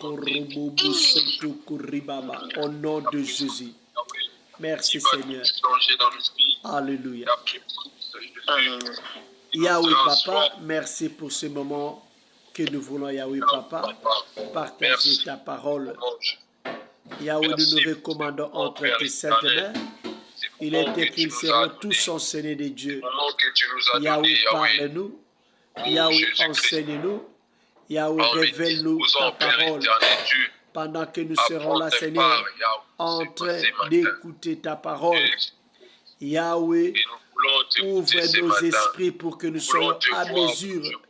Au nom de Jésus. Merci Seigneur. Alléluia. Yahweh Papa, merci pour ce moment que nous voulons, Yahweh Papa, partager ta parole. Yahweh, nous nous recommandons entre tes saintes mains. Il est écrit qu'ils seront tous enseignés de Dieu. Yahweh, parle-nous. Yahweh, enseigne-nous. Yahweh, révèle-nous ta parole. Pendant que nous serons là, Seigneur, en train d'écouter ta parole. Yahweh, ouvre nos esprits pour que nous soyons à mesure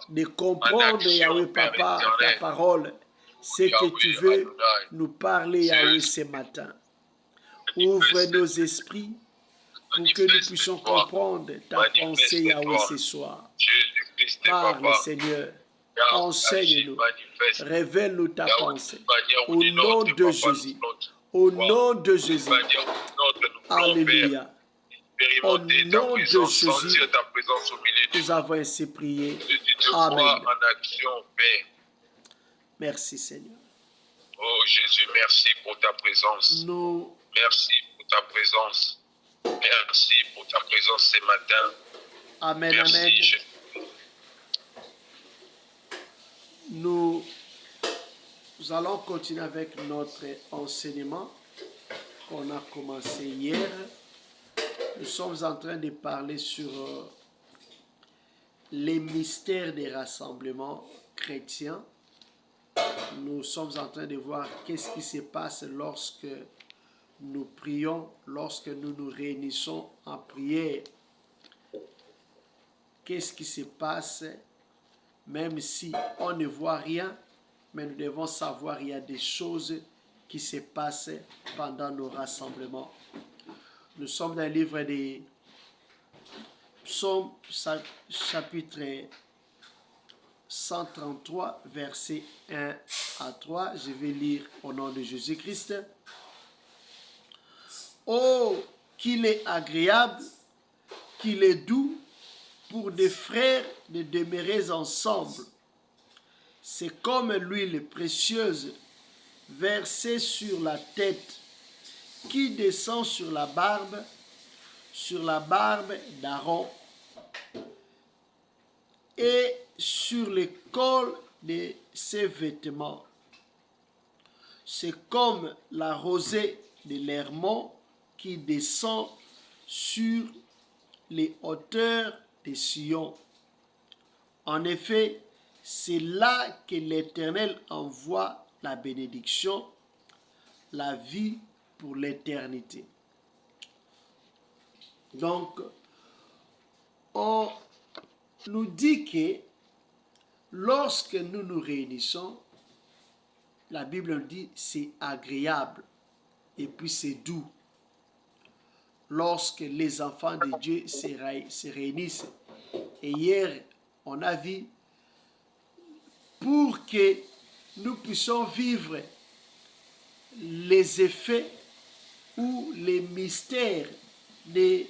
de comprendre, Yahweh Papa, ta parole. Ce que tu veux nous parler, Yahweh, ce matin. Ouvre nos esprits pour que nous puissions comprendre ta pensée, Yahweh, ce soir. Parle, Seigneur. Enseigne-nous. Révèle-nous ta pensée. Au nom de Jésus. Au nom de Jésus. Alléluia. Au nom de Jésus, nous avons ainsi prié. Amen. Merci Seigneur. Oh Jésus, merci pour ta présence. Merci pour ta présence. Merci pour ta présence ce matin. Amen, merci, amen. Jésus. Nous allons continuer avec notre enseignement qu'on a commencé hier. Nous sommes en train de parler sur les mystères des rassemblements chrétiens. Nous sommes en train de voir qu'est-ce qui se passe lorsque nous prions, lorsque nous nous réunissons en prière. Qu'est-ce qui se passe, même si on ne voit rien, mais nous devons savoir qu'il y a des choses qui se passent pendant nos rassemblements. Nous sommes dans le livre des Psaumes, chapitre 133, versets 1 à 3. Je vais lire au nom de Jésus-Christ. Oh, qu'il est agréable, qu'il est doux pour des frères de demeurer ensemble. C'est comme l'huile précieuse versée sur la tête qui descend sur la barbe d'Aaron et sur le col de ses vêtements. C'est comme la rosée de l'Hermon qui descend sur les hauteurs de Sion. En effet, c'est là que l'Éternel envoie la bénédiction, la vie pour l'éternité. Donc, on nous dit que lorsque nous nous réunissons, la Bible nous dit c'est agréable et puis c'est doux. Lorsque les enfants de Dieu se réunissent. Et hier, on a vu, pour que nous puissions vivre les effets ou les mystères des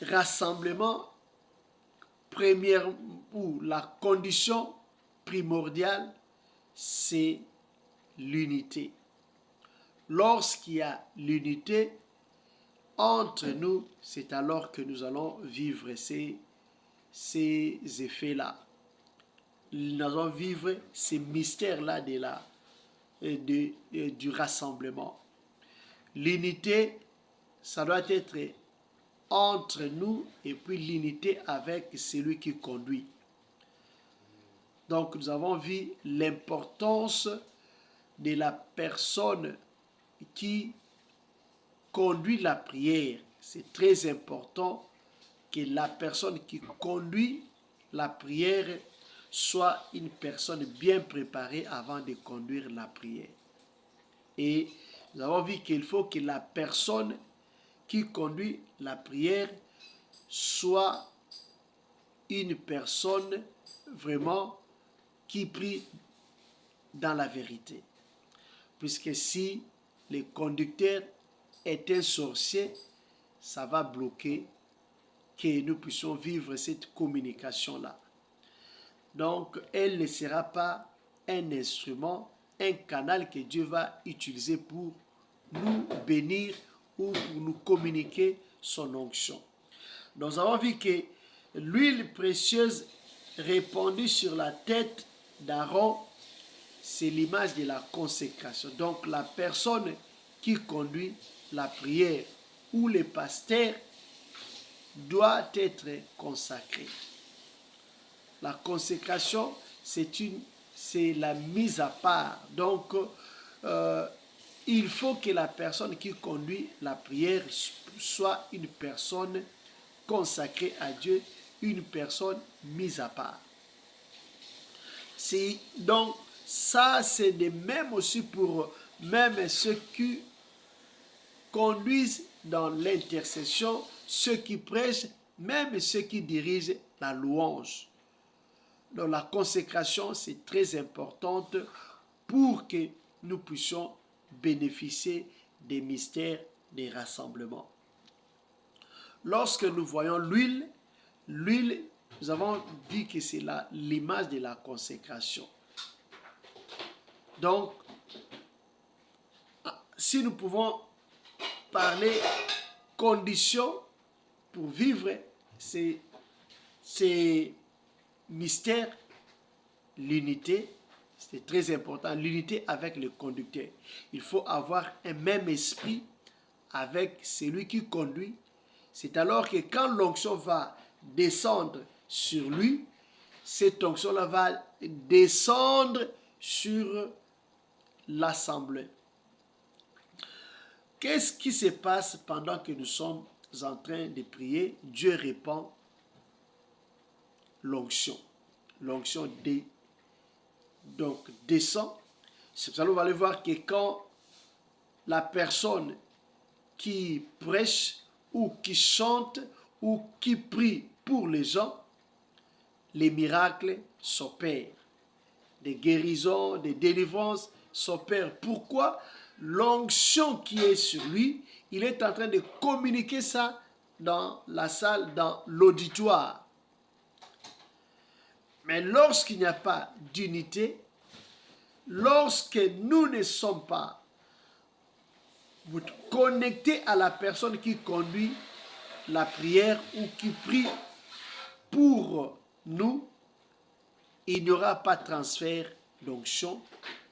rassemblements, première ou la condition primordiale, c'est l'unité. Lorsqu'il y a l'unité entre nous, c'est alors que nous allons vivre ces effets-là. Nous allons vivre ces mystères-là du rassemblement. L'unité, ça doit être entre nous et puis l'unité avec celui qui conduit. Donc nous avons vu l'importance de la personne qui conduit la prière. C'est très important que la personne qui conduit la prière soit une personne bien préparée avant de conduire la prière. Et nous avons vu qu'il faut que la personne qui conduit la prière soit une personne vraiment qui prie dans la vérité. Puisque si le conducteur est un sorcier, ça va bloquer que nous puissions vivre cette communication-là. Donc, elle ne sera pas un instrument, un canal que Dieu va utiliser pour nous bénir ou pour nous communiquer son onction. Nous avons vu que l'huile précieuse répandue sur la tête d'Aaron, c'est l'image de la consécration. Donc la personne qui conduit la prière ou le pasteur doit être consacré. La consécration, c'est la mise à part. Donc, il faut que la personne qui conduit la prière soit une personne consacrée à Dieu, une personne mise à part. Donc, ça, c'est de même aussi pour même ceux qui conduisent dans l'intercession, ceux qui prêchent, même ceux qui dirigent la louange. Donc la consécration, c'est très importante pour que nous puissions bénéficier des mystères des rassemblements. Lorsque nous voyons l'huile, nous avons dit que c'est l'image de la consécration. Donc, si nous pouvons parler conditions pour vivre ces mystères, l'unité, c'est très important, l'unité avec le conducteur. Il faut avoir un même esprit avec celui qui conduit. C'est alors que quand l'onction va descendre sur lui, cette onction-là va descendre sur l'assemblée. Qu'est-ce qui se passe pendant que nous sommes en train de prier? Dieu répand l'onction. L'onction donc descend. C'est pour ça que vous allez voir que quand la personne qui prêche ou qui chante ou qui prie pour les gens, les miracles s'opèrent. Des guérisons, des délivrances s'opèrent. Pourquoi? L'onction qui est sur lui, il est en train de communiquer ça dans la salle, dans l'auditoire. Mais lorsqu'il n'y a pas d'unité, lorsque nous ne sommes pas connectés à la personne qui conduit la prière ou qui prie pour nous, il n'y aura pas de transfert d'onction.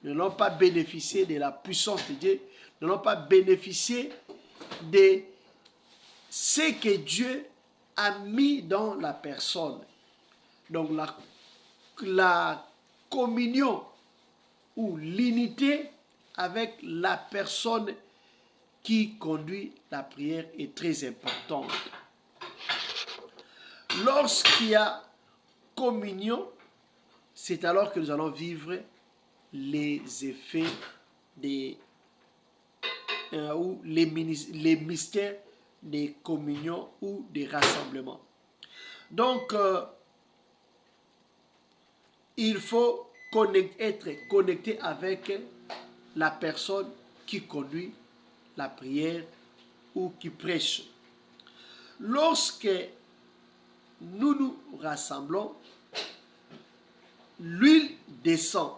Nous n'allons pas bénéficier de la puissance de Dieu. Nous n'allons pas bénéficier de ce que Dieu a mis dans la personne. Donc la communion ou l'unité avec la personne qui conduit la prière est très importante. Lorsqu'il y a communion, c'est alors que nous allons vivre les effets ou les mystères des communions ou des rassemblements. Donc, il faut être connecté avec la personne qui conduit la prière ou qui prêche. Lorsque nous nous rassemblons, l'huile descend.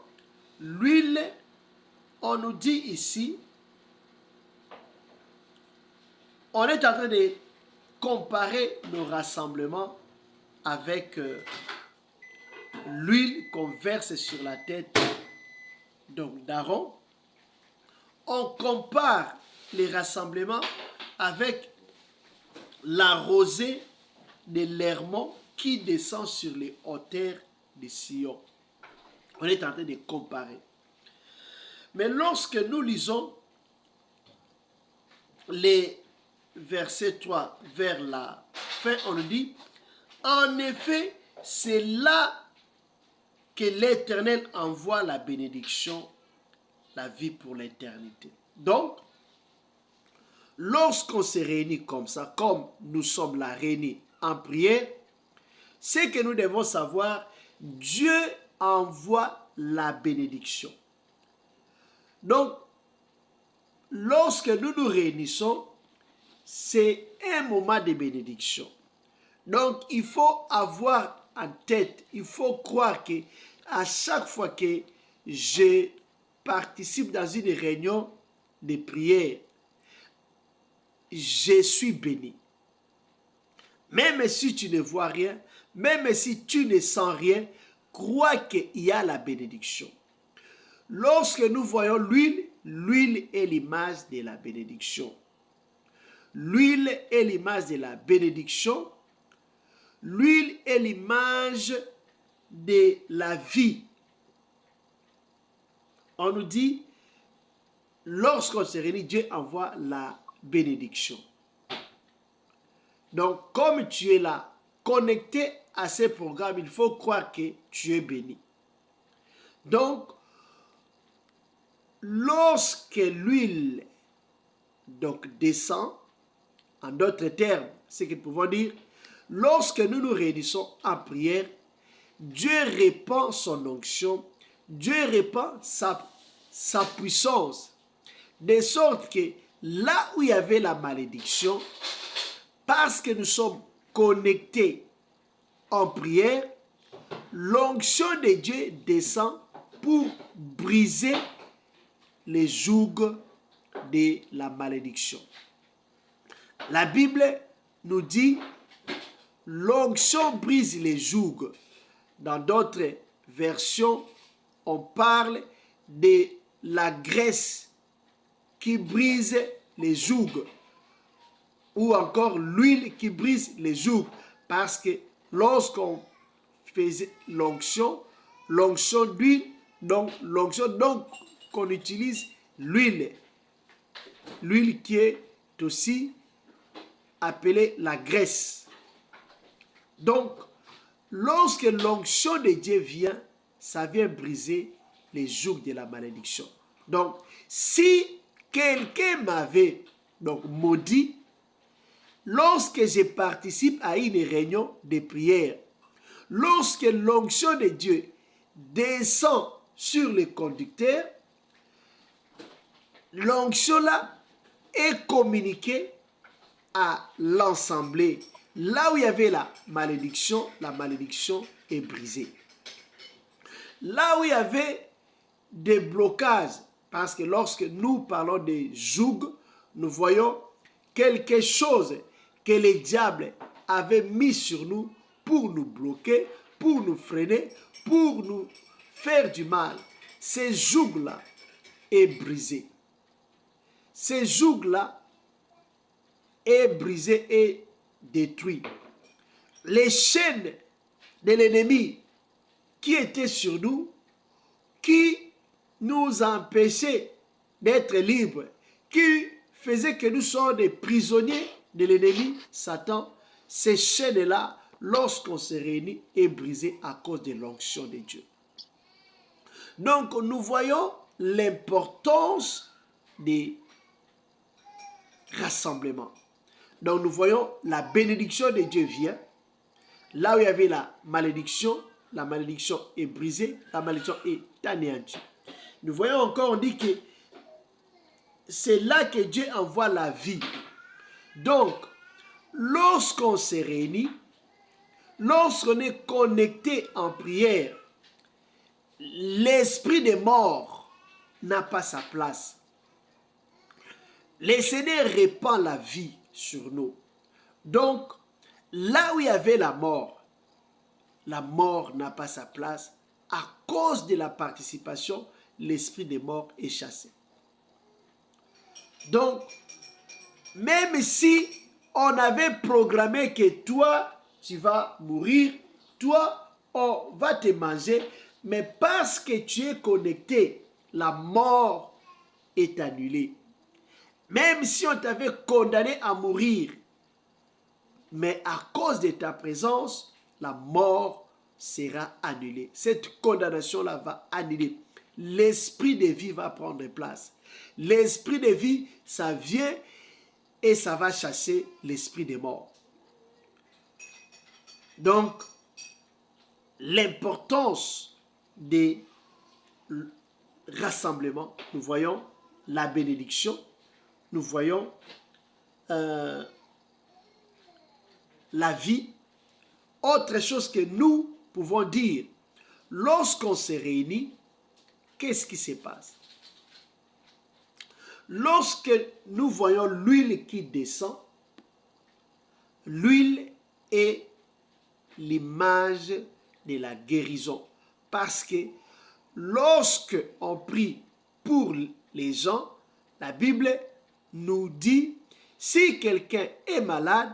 L'huile, on nous dit ici, on est en train de comparer nos rassemblements avec l'huile qu'on verse sur la tête d'Aaron. On compare les rassemblements avec la rosée de l'Hermon qui descend sur les hauteurs de Sion. On est en train de comparer. Mais lorsque nous lisons les versets 3 vers la fin, on nous dit, en effet, c'est là que l'Éternel envoie la bénédiction, la vie pour l'éternité. Donc, lorsqu'on se réunit comme ça, comme nous sommes là réunis en prière, c'est que nous devons savoir, Dieu envoie la bénédiction. Donc, lorsque nous nous réunissons, c'est un moment de bénédiction. Donc, il faut avoir en tête, il faut croire que à chaque fois que je participe dans une réunion de prière, je suis béni. Même si tu ne vois rien, même si tu ne sens rien, crois qu'il y a la bénédiction. Lorsque nous voyons l'huile, l'huile est l'image de la bénédiction. L'huile est l'image de la bénédiction. L'huile est l'image de la vie. On nous dit, lorsqu'on se réunit, Dieu envoie la bénédiction. Donc, comme tu es là, connecté à ces programmes, il faut croire que tu es béni. Donc, lorsque l'huile descend, en d'autres termes, ce que nous pouvons dire, lorsque nous nous réunissons en prière, Dieu répand son onction, Dieu répand sa puissance, de sorte que là où il y avait la malédiction, parce que nous sommes connectés en prière, l'onction de Dieu descend pour briser les jougs de la malédiction. La Bible nous dit, l'onction brise les jougs. Dans d'autres versions, on parle de la graisse qui brise les jougs, ou encore l'huile qui brise les jougs, parce que lorsqu'on faisait l'onction d'huile, donc qu'on utilise l'huile qui est aussi appelée la graisse. Donc, lorsque l'onction de Dieu vient, ça vient briser les jougs de la malédiction. Donc, si quelqu'un m'avait maudit, lorsque je participe à une réunion de prière, lorsque l'onction de Dieu descend sur le conducteur, l'onction là est communiquée à l'ensemble. Là où il y avait la malédiction est brisée. Là où il y avait des blocages, parce que lorsque nous parlons des jougs, nous voyons quelque chose que le diable avait mis sur nous pour nous bloquer, pour nous freiner, pour nous faire du mal. Ces jougs-là est brisé. Ces jougs-là est brisé et détruit. Les chaînes de l'ennemi qui étaient sur nous, qui nous empêchaient d'être libres, qui faisaient que nous soyons des prisonniers de l'ennemi, Satan, ces chaînes-là, lorsqu'on se réunit, est brisé à cause de l'onction de Dieu. Donc, nous voyons l'importance des rassemblements. Donc, nous voyons la bénédiction de Dieu vient. Là où il y avait la malédiction est brisée, la malédiction est anéantie. Nous voyons encore, on dit que c'est là que Dieu envoie la vie. Donc, lorsqu'on se réunit, lorsqu'on est connecté en prière, l'esprit de mort n'a pas sa place. Le Seigneur répand la vie sur nous. Donc, là où il y avait la mort n'a pas sa place. À cause de la participation, l'esprit de mort est chassé. Donc, même si on avait programmé que toi, tu vas mourir, toi, on va te manger, mais parce que tu es connecté, la mort est annulée. Même si on t'avait condamné à mourir, mais à cause de ta présence, la mort sera annulée. Cette condamnation-là va annuler. L'esprit de vie va prendre place. L'esprit de vie, ça vient et ça va chasser l'esprit de mort. Donc, l'importance des rassemblements, nous voyons la bénédiction, nous voyons la vie. Autre chose que nous pouvons dire, lorsqu'on se réunit, qu'est-ce qui se passe? Lorsque nous voyons l'huile qui descend, l'huile est l'image de la guérison. Parce que lorsque on prie pour les gens, la Bible nous dit, si quelqu'un est malade,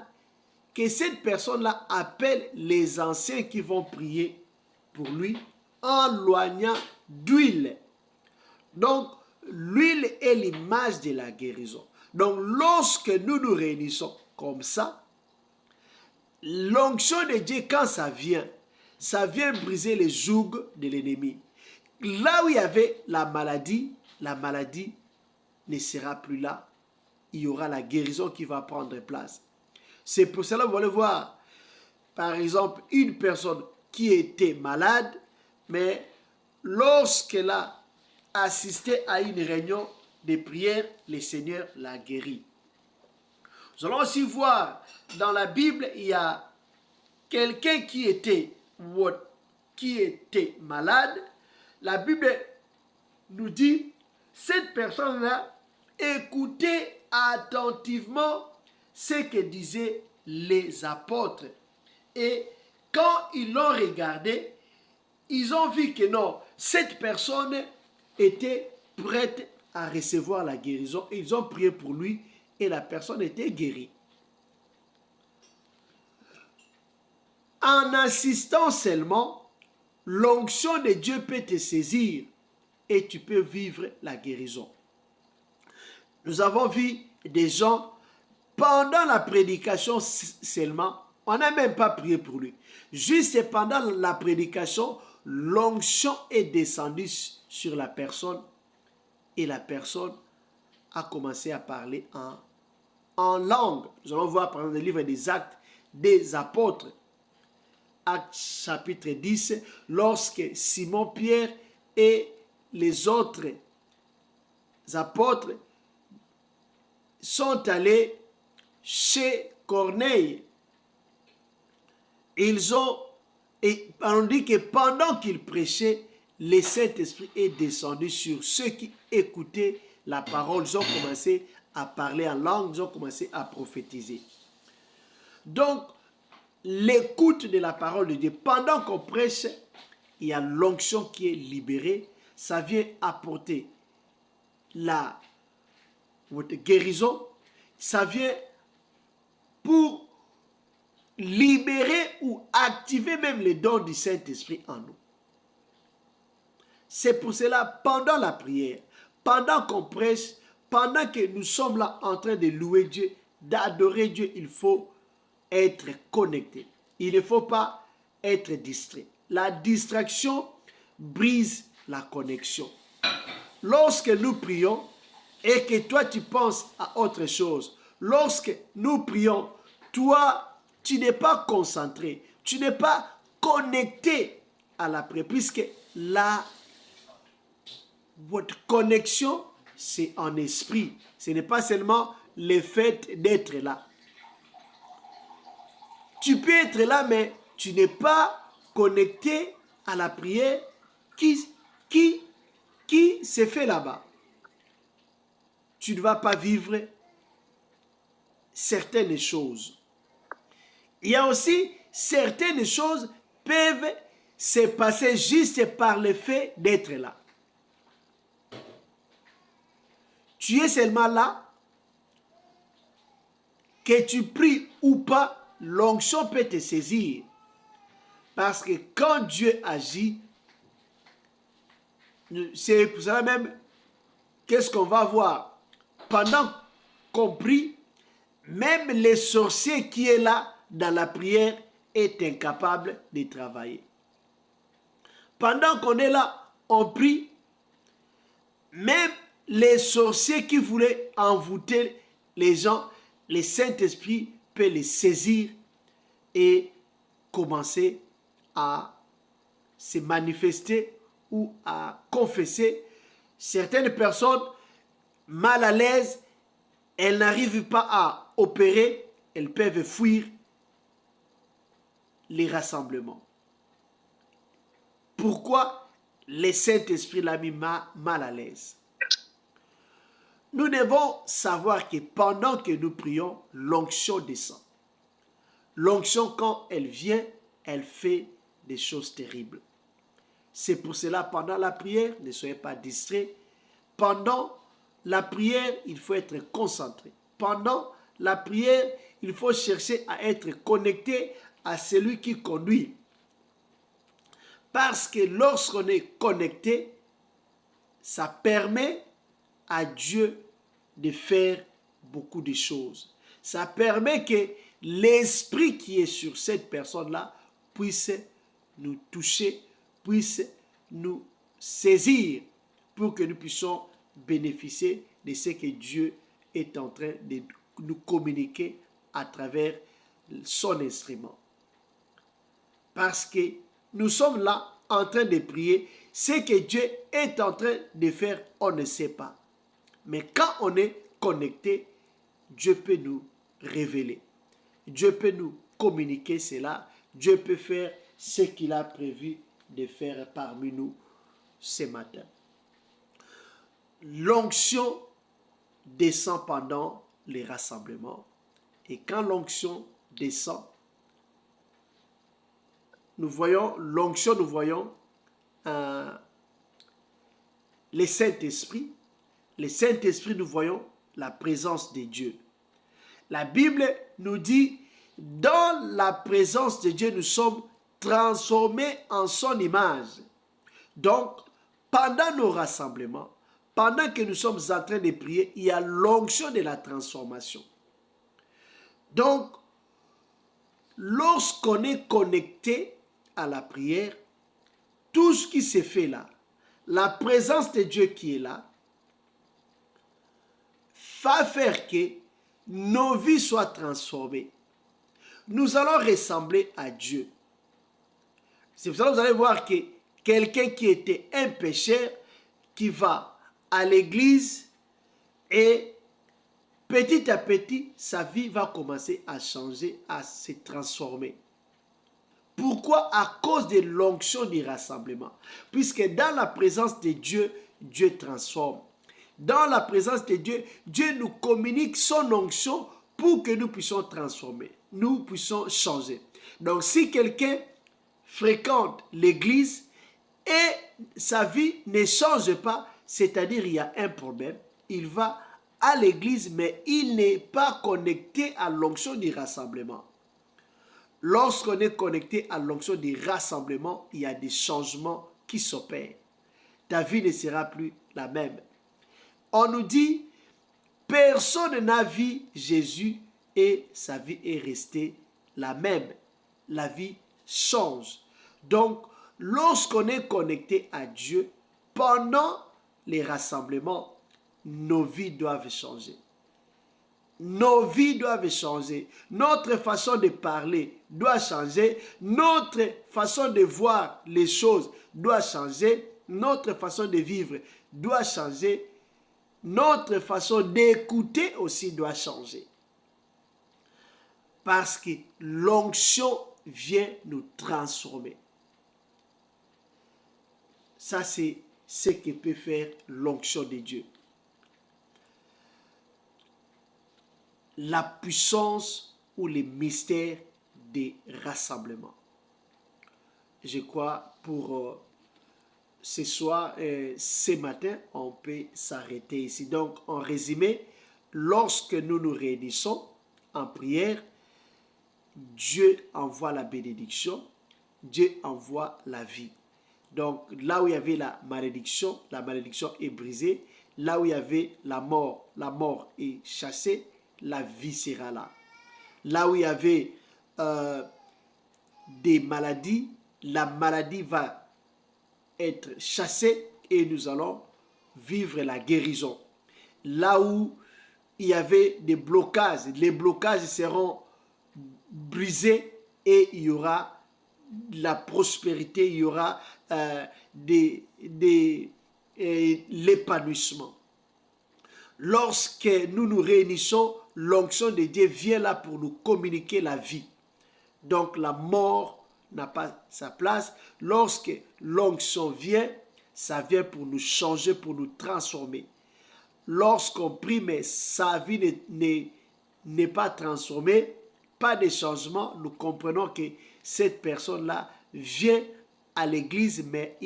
que cette personne-là appelle les anciens qui vont prier pour lui en loignant d'huile. Donc, l'huile est l'image de la guérison. Donc, lorsque nous nous réunissons comme ça, l'onction de Dieu, quand ça vient briser les jougs de l'ennemi. Là où il y avait la maladie ne sera plus là. Il y aura la guérison qui va prendre place. C'est pour cela que vous allez voir, par exemple, une personne qui était malade, mais lorsqu'elle a assisté à une réunion de prière, le Seigneur l'a guéri. Nous allons aussi voir, dans la Bible, il y a quelqu'un qui était malade. La Bible nous dit, cette personne-là écoutait attentivement ce que disaient les apôtres. Et quand ils l'ont regardé, ils ont vu que non, cette personne était prête à recevoir la guérison. Ils ont prié pour lui et la personne était guérie. En assistant seulement, l'onction de Dieu peut te saisir et tu peux vivre la guérison. Nous avons vu des gens, pendant la prédication seulement, on n'a même pas prié pour lui. Juste pendant la prédication, l'onction est descendue sur la personne et la personne a commencé à parler en langue. Nous allons voir par exemple le livre des Actes des Apôtres. Actes chapitre 10, lorsque Simon-Pierre et les autres apôtres sont allés chez Corneille. On dit que pendant qu'ils prêchaient, le Saint-Esprit est descendu sur ceux qui écoutaient la parole. Ils ont commencé à parler en langue, ils ont commencé à prophétiser. Donc, l'écoute de la parole de Dieu, pendant qu'on prêche, il y a l'onction qui est libérée. Ça vient apporter la guérison. Ça vient pour libérer ou activer même les dons du Saint-Esprit en nous. C'est pour cela, pendant la prière, pendant qu'on prêche, pendant que nous sommes là en train de louer Dieu, d'adorer Dieu, il faut être connecté. Il ne faut pas être distrait. La distraction brise la connexion. Lorsque nous prions et que toi tu penses à autre chose, lorsque nous prions, toi tu n'es pas concentré, tu n'es pas connecté à la prière, puisque votre connexion c'est en esprit. Ce n'est pas seulement le fait d'être là. Tu peux être là, mais tu n'es pas connecté à la prière qui se fait là-bas. Tu ne vas pas vivre certaines choses. Il y a aussi certaines choses peuvent se passer juste par le fait d'être là. Tu es seulement là, que tu pries ou pas, l'onction peut te saisir. Parce que quand Dieu agit, c'est pour cela même, qu'est-ce qu'on va voir? Pendant qu'on prie, même les sorciers qui est là dans la prière est incapable de travailler. Pendant qu'on est là, on prie, même les sorciers qui voulaient envoûter les gens, le Saint-Esprit peut les saisir et commencer à se manifester ou à confesser. Certaines personnes mal à l'aise, elles n'arrivent pas à opérer, elles peuvent fuir les rassemblements. Pourquoi? le Saint-Esprit l'a mis mal à l'aise. Nous devons savoir que pendant que nous prions, l'onction descend. L'onction, quand elle vient, elle fait des choses terribles. C'est pour cela, pendant la prière, ne soyez pas distraits. Pendant la prière, il faut être concentré. Pendant la prière, il faut chercher à être connecté à celui qui conduit. Parce que lorsqu'on est connecté, ça permet à Dieu de faire beaucoup de choses. Ça permet que l'esprit qui est sur cette personne-là puisse nous toucher, puisse nous saisir pour que nous puissions bénéficier de ce que Dieu est en train de nous communiquer à travers son instrument. Parce que nous sommes là en train de prier, ce que Dieu est en train de faire, on ne sait pas. Mais quand on est connecté, Dieu peut nous révéler. Dieu peut nous communiquer cela. Dieu peut faire ce qu'il a prévu de faire parmi nous ce matin. L'onction descend pendant les rassemblements. Et quand l'onction descend, nous voyons l'onction, nous voyons le Saint-Esprit. Le Saint-Esprit, nous voyons la présence de Dieu. La Bible nous dit, dans la présence de Dieu, nous sommes transformés en son image. Donc, pendant nos rassemblements, pendant que nous sommes en train de prier, il y a l'onction de la transformation. Donc, lorsqu'on est connecté à la prière, tout ce qui se fait là, la présence de Dieu qui est là, va faire que nos vies soient transformées. Nous allons ressembler à Dieu. C'est pour ça que vous allez voir que quelqu'un qui était un pécheur, qui va à l'église et petit à petit, sa vie va commencer à changer, à se transformer. Pourquoi? À cause de l'onction du rassemblement. Puisque dans la présence de Dieu, Dieu transforme. Dans la présence de Dieu, Dieu nous communique son onction pour que nous puissions transformer, nous puissions changer. Donc si quelqu'un fréquente l'église et sa vie ne change pas, c'est-à-dire il y a un problème, il va à l'église mais il n'est pas connecté à l'onction du rassemblement. Lorsqu'on est connecté à l'onction du rassemblement, il y a des changements qui s'opèrent. Ta vie ne sera plus la même. On nous dit, personne n'a vu Jésus et sa vie est restée la même. La vie change. Donc, lorsqu'on est connecté à Dieu, pendant les rassemblements, nos vies doivent changer. Nos vies doivent changer. Notre façon de parler doit changer. Notre façon de voir les choses doit changer. Notre façon de vivre doit changer. Notre façon d'écouter aussi doit changer. Parce que l'onction vient nous transformer. Ça, c'est ce que peut faire l'onction de Dieu. La puissance ou les mystères des rassemblements. Je crois pour ce soir, ce matin, on peut s'arrêter ici. Donc, en résumé, lorsque nous nous réunissons en prière, Dieu envoie la bénédiction, Dieu envoie la vie. Donc, là où il y avait la malédiction est brisée. Là où il y avait la mort est chassée, la vie sera là. Là où il y avait des maladies, la maladie va être chassée et nous allons vivre la guérison. Là où il y avait des blocages, les blocages seront brisés et il y aura la prospérité, il y aura l'épanouissement. Lorsque nous nous réunissons, l'onction de Dieu vient là pour nous communiquer la vie. Donc la mort n'a pas sa place. Lorsque l'onction vient, ça vient pour nous changer, pour nous transformer. Lorsqu'on prie, mais sa vie n'est pas transformée, pas de changement, nous comprenons que cette personne-là vient à l'église, mais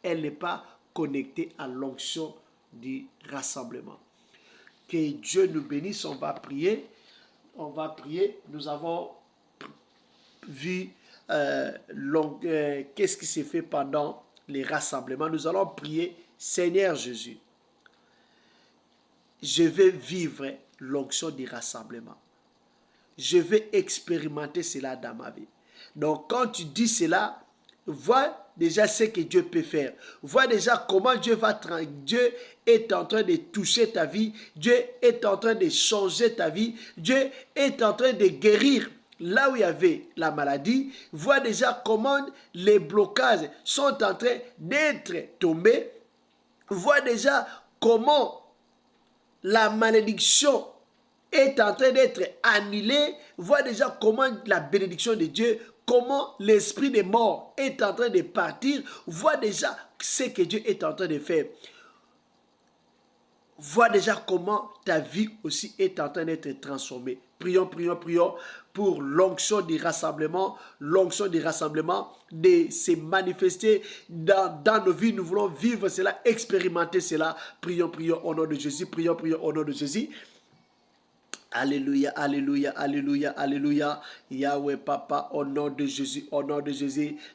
elle n'est pas connectée à l'onction du rassemblement. Que Dieu nous bénisse, on va prier. Nous avons vu qu'est-ce qui s'est fait pendant les rassemblements. Nous allons prier, Seigneur Jésus, je vais vivre l'onction du rassemblement. Je vais expérimenter cela dans ma vie. Donc quand tu dis cela, vois déjà ce que Dieu peut faire. Vois déjà comment Dieu est en train de toucher ta vie. Dieu est en train de changer ta vie. Dieu est en train de guérir là où il y avait la maladie. Vois déjà comment les blocages sont en train d'être tombés. Vois déjà comment la malédiction est en train d'être annulée. Vois déjà comment la bénédiction de Dieu, comment l'esprit des morts est en train de partir. Vois déjà ce que Dieu est en train de faire. Vois déjà comment ta vie aussi est en train d'être transformée. Prions pour l'onction du rassemblement de se manifester dans nos vies. Nous voulons vivre cela, expérimenter cela. Prions au nom de Jésus. Prions au nom de Jésus. Alléluia, alléluia, alléluia, alléluia. Yahweh Papa, au nom de Jésus,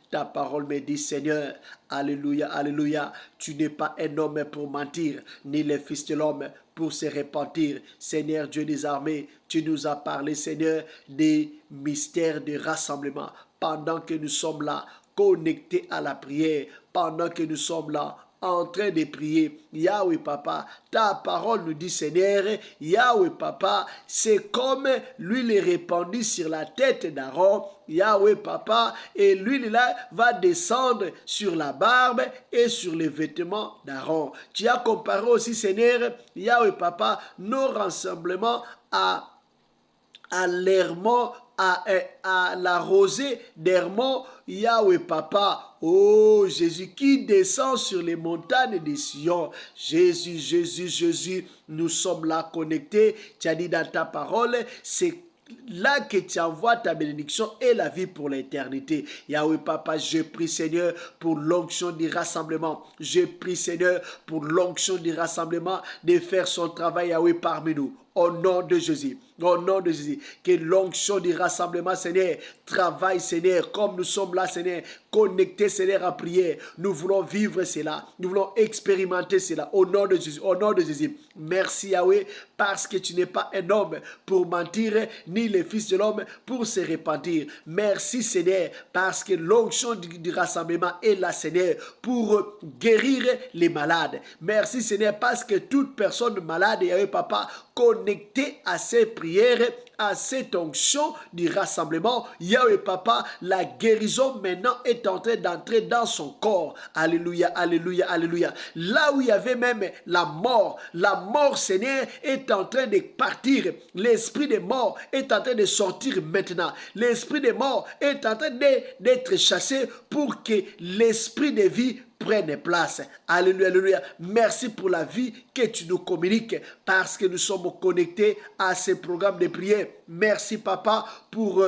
ta parole me dit, Seigneur, alléluia, alléluia, tu n'es pas un homme pour mentir, ni le fils de l'homme pour se repentir. Seigneur Dieu des armées, tu nous as parlé, Seigneur, des mystères de rassemblement. Pendant que nous sommes là, connectés à la prière, pendant que nous sommes là, en train de prier, Yahweh Papa, ta parole nous dit, Seigneur, Yahweh Papa, c'est comme l'huile est répandue sur la tête d'Aaron, Yahweh Papa, et l'huile là va descendre sur la barbe et sur les vêtements d'Aaron. Tu as comparé aussi, Seigneur, Yahweh Papa, nos rassemblements à l'Hermon, à la rosée d'Hermon, Yahweh Papa, oh Jésus qui descend sur les montagnes de Sion. Jésus, nous sommes là connectés. Tu as dit dans ta parole, c'est là que tu envoies ta bénédiction et la vie pour l'éternité. Yahweh Papa, je prie Seigneur pour l'onction du rassemblement. Je prie Seigneur pour l'onction du rassemblement de faire son travail Yahweh parmi nous. Au nom de Jésus, que l'onction du rassemblement, Seigneur, travaille, Seigneur, comme nous sommes là, Seigneur, connectés, Seigneur, à prière. Nous voulons vivre cela, nous voulons expérimenter cela, au nom de Jésus, Merci, Yahweh, parce que tu n'es pas un homme pour mentir, ni le fils de l'homme pour se repentir. Merci, Seigneur, parce que l'onction du rassemblement est là, Seigneur, pour guérir les malades. Merci, Seigneur, parce que toute personne malade, Yahweh, Papa, connecté à ces prières, à cette onction du rassemblement, Yahweh Papa, la guérison maintenant est en train d'entrer dans son corps. Alléluia, alléluia, alléluia. Là où il y avait même la mort, Seigneur, est en train de partir. L'esprit des morts est en train de sortir maintenant. L'esprit des morts est en train d'être chassé pour que l'esprit de vie prenne place. Alléluia, alléluia. Merci pour la vie que tu nous communiques parce que nous sommes connectés à ce programme de prière. Merci, Papa, pour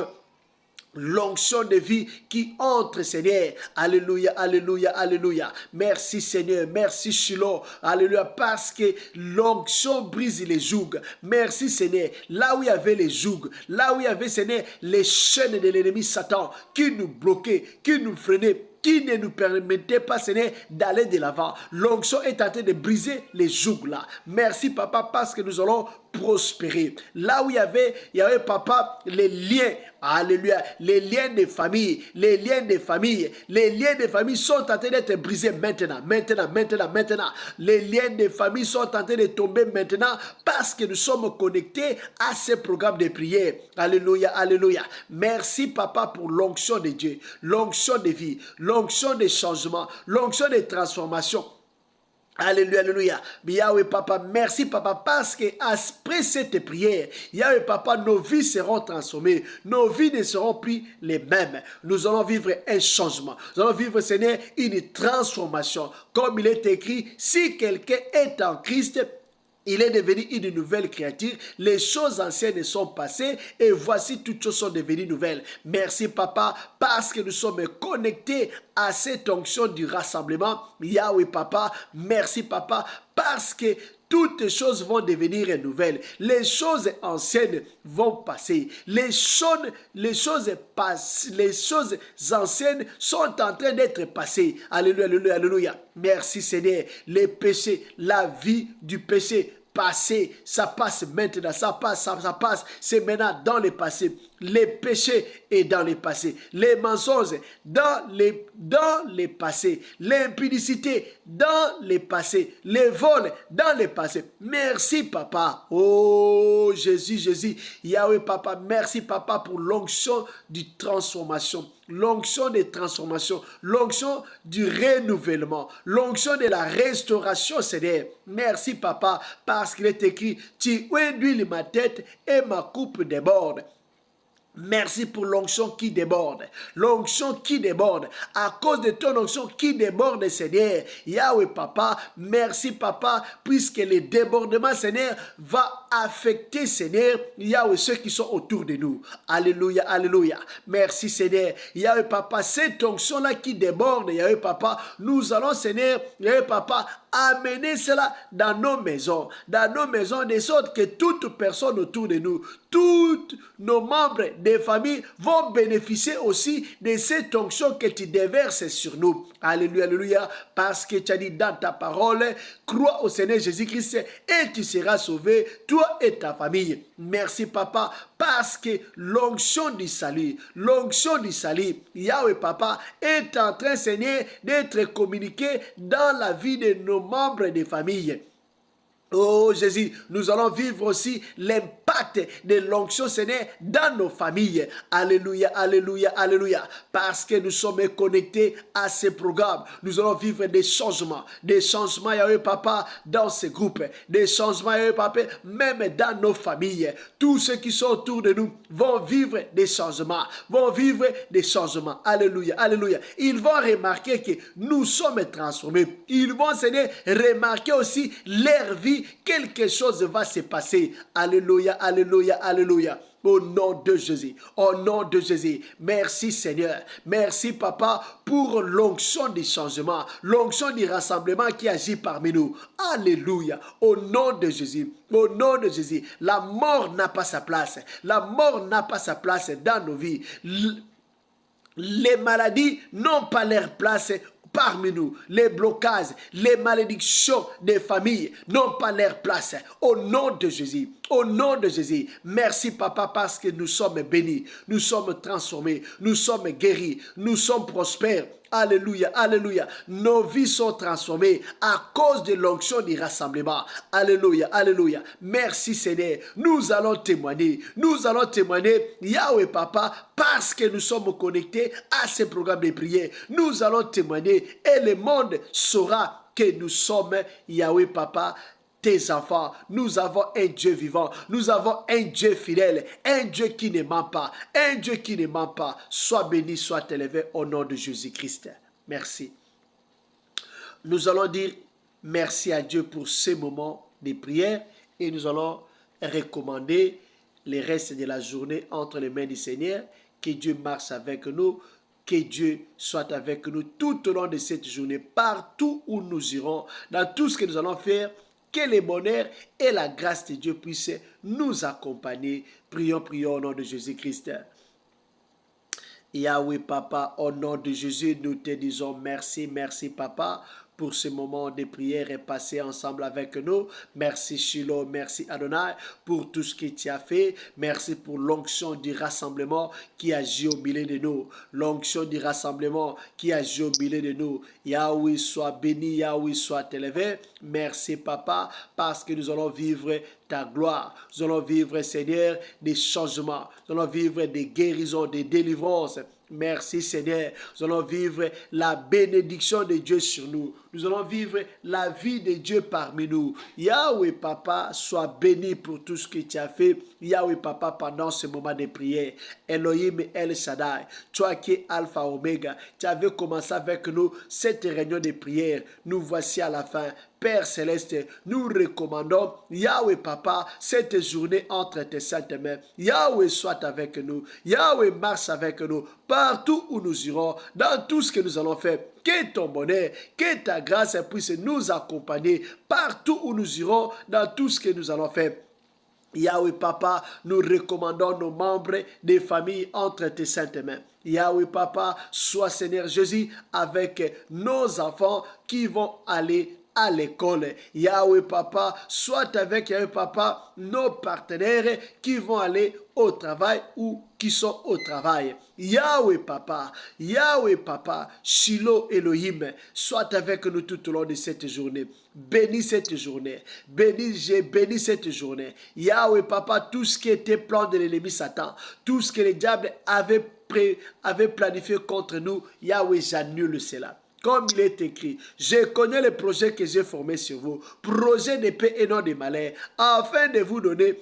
l'onction de vie qui entre, Seigneur. Alléluia, alléluia, alléluia. Merci, Seigneur. Merci, Shiloh. Alléluia, parce que l'onction brise les jougs. Merci, Seigneur. Là où il y avait les jougs, là où il y avait, Seigneur, les chaînes de l'ennemi Satan qui nous bloquaient, qui nous freinaient, qui ne nous permettait pas, Seigneur, d'aller de l'avant. L'onction est en train de briser les jougs là. Merci, Papa, parce que nous allons prospérer. Là où il y avait, Papa, les liens, alléluia, les liens de famille, les liens de famille sont en train d'être brisés maintenant. Les liens de famille sont en train de tomber maintenant parce que nous sommes connectés à ce programme de prière. Alléluia, alléluia. Merci, Papa, pour l'onction de Dieu, l'onction de vie, l'onction de changement, l'onction de transformation. Alléluia, alléluia. Yahweh Papa, merci Papa, parce qu'après cette prière, Yahweh Papa, nos vies seront transformées. Nos vies ne seront plus les mêmes. Nous allons vivre un changement. Nous allons vivre, Seigneur, une transformation. Comme il est écrit, si quelqu'un est en Christ, il est devenu une nouvelle créature. Les choses anciennes sont passées et voici toutes choses sont devenues nouvelles. Merci Papa parce que nous sommes connectés à cette onction du rassemblement. Yahweh Papa, merci Papa parce que toutes choses vont devenir nouvelles. Les choses anciennes vont passer. Les choses anciennes sont en train d'être passées. Alléluia, alléluia, alléluia. Merci Seigneur. Les péchés, la vie du péché passé, ça passe maintenant, ça passe, c'est maintenant dans le passé. Les péchés est dans le passé, les mensonges dans les passés, l'impudicité dans les passés, les vols dans les passés. Merci Papa. Oh Jésus, Jésus, Yahweh Papa, merci Papa pour l'onction de transformation, l'onction de transformation, l'onction du renouvellement, l'onction de la restauration, Seigneur. Merci Papa, parce qu'il est écrit, tu induis ma tête et ma coupe déborde. Merci pour l'onction qui déborde. L'onction qui déborde. À cause de ton onction qui déborde, Seigneur. Yahweh Papa, merci Papa, puisque le débordement, Seigneur, va affecter, Seigneur, Yahweh, ceux qui sont autour de nous. Alléluia, alléluia. Merci, Seigneur. Yahweh Papa, cette onction-là qui déborde, Yahweh Papa, nous allons, Seigneur, Yahweh Papa, amener cela dans nos maisons de sorte que toute personne autour de nous, tous nos membres des familles vont bénéficier aussi de cette onction que tu déverses sur nous. Alléluia, alléluia, parce que tu as dit dans ta parole, crois au Seigneur Jésus-Christ et tu seras sauvé, toi et ta famille. Merci Papa, parce que l'onction du salut, Yahweh Papa, est en train, Seigneur, d'être communiquée dans la vie de nos membres des familles. Oh Jésus, nous allons vivre aussi l'impact de l'onction, Seigneur, dans nos familles. Alléluia, alléluia, alléluia. Parce que nous sommes connectés à ces programmes. Nous allons vivre des changements, Yahweh Papa, dans ces groupes. Des changements, Yahweh Papa, même dans nos familles. Tous ceux qui sont autour de nous vont vivre des changements. Alléluia, alléluia. Ils vont remarquer que nous sommes transformés. Ils vont, Seigneur, remarquer aussi leur vie. Quelque chose va se passer. Alléluia, alléluia, alléluia. Au nom de Jésus. Au nom de Jésus. Merci Seigneur. Merci Papa pour l'onction du changement. L'onction du rassemblement qui agit parmi nous. Alléluia. Au nom de Jésus. Au nom de Jésus. La mort n'a pas sa place. La mort n'a pas sa place dans nos vies. Les maladies n'ont pas leur place parmi nous. Les blocages, les malédictions des familles n'ont pas leur place. Au nom de Jésus. Au nom de Jésus. Merci Papa parce que nous sommes bénis. Nous sommes transformés. Nous sommes guéris. Nous sommes prospères. Alléluia, alléluia. Nos vies sont transformées à cause de l'onction du rassemblement. Alléluia, alléluia. Merci Seigneur. Nous allons témoigner. Yahweh Papa, parce que nous sommes connectés à ces programmes de prière. Nous allons témoigner et le monde saura que nous sommes Yahweh Papa, tes enfants. Nous avons un Dieu vivant, nous avons un Dieu fidèle, un Dieu qui ne ment pas, Sois béni, sois élevé au nom de Jésus-Christ. Merci. Nous allons dire merci à Dieu pour ces moments de prière et nous allons recommander le reste de la journée entre les mains du Seigneur. Que Dieu marche avec nous, que Dieu soit avec nous tout au long de cette journée, partout où nous irons, dans tout ce que nous allons faire. Que le bonheur et la grâce de Dieu puissent nous accompagner. Prions, prions au nom de Jésus-Christ. Yahweh Papa, au nom de Jésus, nous te disons merci, merci Papa, pour ce moment de prière et passer ensemble avec nous. Merci Shiloh, merci Adonai pour tout ce que tu as fait. Merci pour l'onction du rassemblement qui agit au milieu de nous. L'onction du rassemblement qui agit au milieu de nous. Yahweh soit béni, Yahweh soit élevé. Merci Papa parce que nous allons vivre ta gloire. Nous allons vivre Seigneur des changements. Nous allons vivre des guérisons, des délivrances. Merci Seigneur. Nous allons vivre la bénédiction de Dieu sur nous. Nous allons vivre la vie de Dieu parmi nous. Yahweh Papa, sois béni pour tout ce que tu as fait. Yahweh Papa, pendant ce moment de prière. Elohim El Shaddai, toi qui es Alpha Omega, tu avais commencé avec nous cette réunion de prière. Nous voici à la fin. Père Céleste, nous recommandons, Yahweh Papa, cette journée entre tes saintes mains. Yahweh soit avec nous. Yahweh marche avec nous partout où nous irons, dans tout ce que nous allons faire. Que ton bonheur, que ta grâce puisse nous accompagner partout où nous irons, dans tout ce que nous allons faire. Yahweh Papa, nous recommandons nos membres des familles entre tes saintes mains. Yahweh Papa, sois Seigneur Jésus avec nos enfants qui vont aller à l'école. Yahweh Papa, soit avec Yahweh Papa nos partenaires qui vont aller au travail ou qui sont au travail. Yahweh Papa, Shiloh Elohim, soit avec nous tout au long de cette journée. Bénis cette journée. Bénis cette journée. Yahweh Papa, tout ce qui était plan de l'ennemi Satan, tout ce que le diable avait planifié contre nous, Yahweh, j'annule cela. Comme il est écrit, je connais les projets que j'ai formés sur vous, projets de paix et non de malheur, afin de vous donner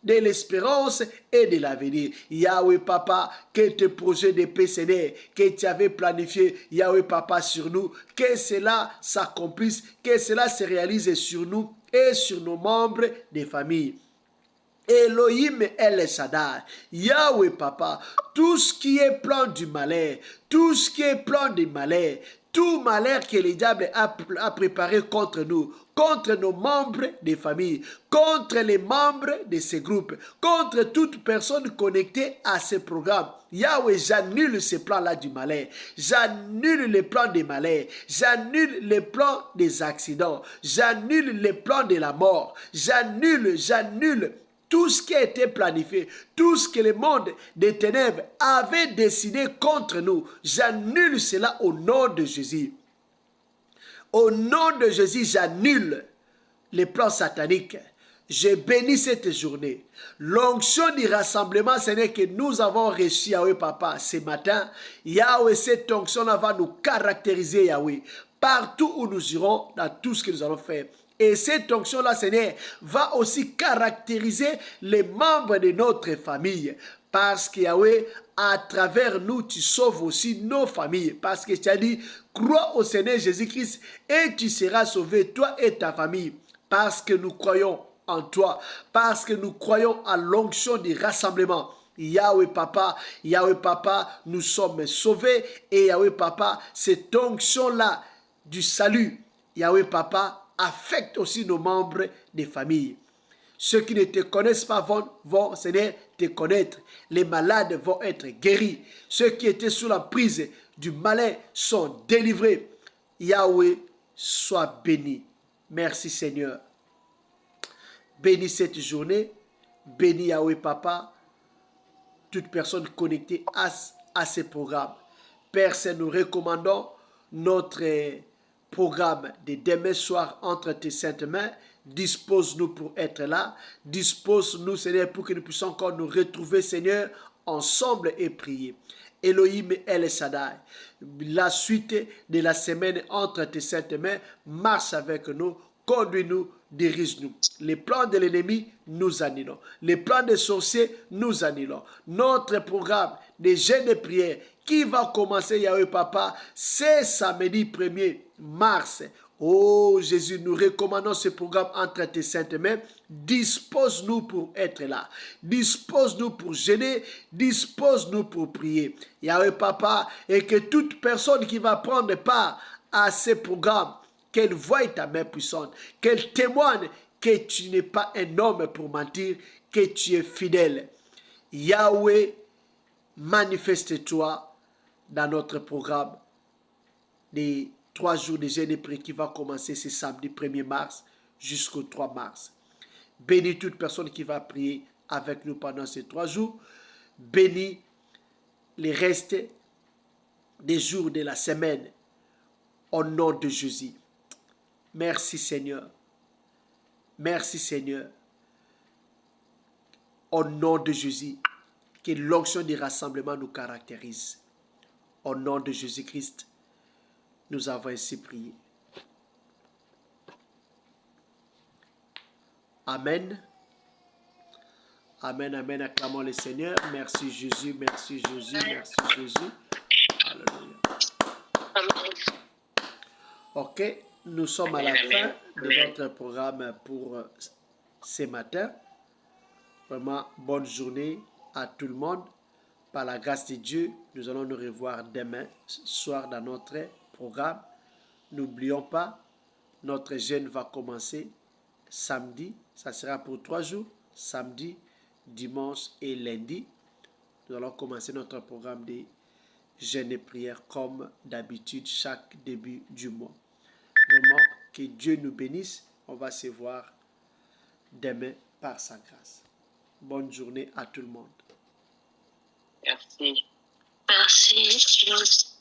de l'espérance et de l'avenir. Yahweh Papa, que tes projets de paix, Seigneur, que tu avais planifié, Yahweh Papa, sur nous, que cela s'accomplisse, que cela se réalise sur nous et sur nos membres des familles. Elohim El Shaddai, Yahweh Papa, tout ce qui est plan du malheur, tout ce qui est plan du malheur, tout malheur que le diable a préparé contre nous, contre nos membres des familles, contre les membres de ces groupes, contre toute personne connectée à ces programmes. Yahweh, j'annule ces plans-là du malheur. J'annule les plans des malheurs. J'annule les plans des accidents. J'annule les plans de la mort. J'annule tout ce qui a été planifié, tout ce que le monde des ténèbres avait décidé contre nous. J'annule cela au nom de Jésus. Au nom de Jésus, j'annule les plans sataniques. Je bénis cette journée. L'onction du rassemblement, ce n'est que nous avons reçu, Yahweh Papa, ce matin. Yahweh, cette onction-là va nous caractériser, Yahweh, partout où nous irons, dans tout ce que nous allons faire. Et cette onction-là, Seigneur, va aussi caractériser les membres de notre famille. Parce que Yahweh, à travers nous, tu sauves aussi nos familles. Parce que tu as dit, crois au Seigneur Jésus-Christ et tu seras sauvé, toi et ta famille. Parce que nous croyons en toi. Parce que nous croyons à l'onction du rassemblement. Yahweh Papa, nous sommes sauvés. Et Yahweh Papa, cette onction-là du salut, Yahweh Papa, affecte aussi nos membres des familles. Ceux qui ne te connaissent pas vont Seigneur, te connaître. Les malades vont être guéris. Ceux qui étaient sous la prise du malin sont délivrés. Yahweh, sois béni. Merci Seigneur. Bénis cette journée. Bénis Yahweh Papa. Toute personne connectée à ces programmes. Père, nous recommandons notre programme de demain soir entre tes saintes mains. Dispose-nous pour être là. Dispose-nous, Seigneur, pour que nous puissions encore nous retrouver, Seigneur, ensemble et prier. Elohim El Shaddai, la suite de la semaine entre tes saintes mains, marche avec nous, conduis-nous, dirige-nous. Les plans de l'ennemi, nous annulons. Les plans des sorciers, nous annulons. Notre programme des jeûnes de prière qui va commencer, Yahweh Papa, c'est samedi 1er mars. Oh Jésus, nous recommandons ce programme entre tes saintes mains. Dispose-nous pour être là. Dispose-nous pour jeûner. Dispose-nous pour prier. Yahweh Papa, et que toute personne qui va prendre part à ce programme, qu'elle voie ta main puissante, qu'elle témoigne que tu n'es pas un homme pour mentir, que tu es fidèle. Yahweh, manifeste-toi dans notre programme des 3 jours de jeûne et prière qui va commencer ce samedi 1er mars jusqu'au 3 mars. Bénis toute personne qui va prier avec nous pendant ces 3 jours. Bénis les restes des jours de la semaine au nom de Jésus. Merci Seigneur. Merci Seigneur. Au nom de Jésus, que l'onction du rassemblement nous caractérise. Au nom de Jésus-Christ, Nous avons ainsi prié. Amen. Amen, amen. Acclamons le Seigneur. Merci Jésus, merci Jésus, merci Jésus. Alléluia. Ok, nous sommes à la fin de notre programme pour ce matin. Vraiment, bonne journée à tout le monde. Par la grâce de Dieu, nous allons nous revoir demain soir dans notre programme. N'oublions pas, notre jeûne va commencer samedi. Ça sera pour 3 jours, samedi, dimanche et lundi. Nous allons commencer notre programme de jeûne et prière comme d'habitude chaque début du mois. Vraiment, que Dieu nous bénisse. On va se voir demain par sa grâce. Bonne journée à tout le monde. Merci. Merci.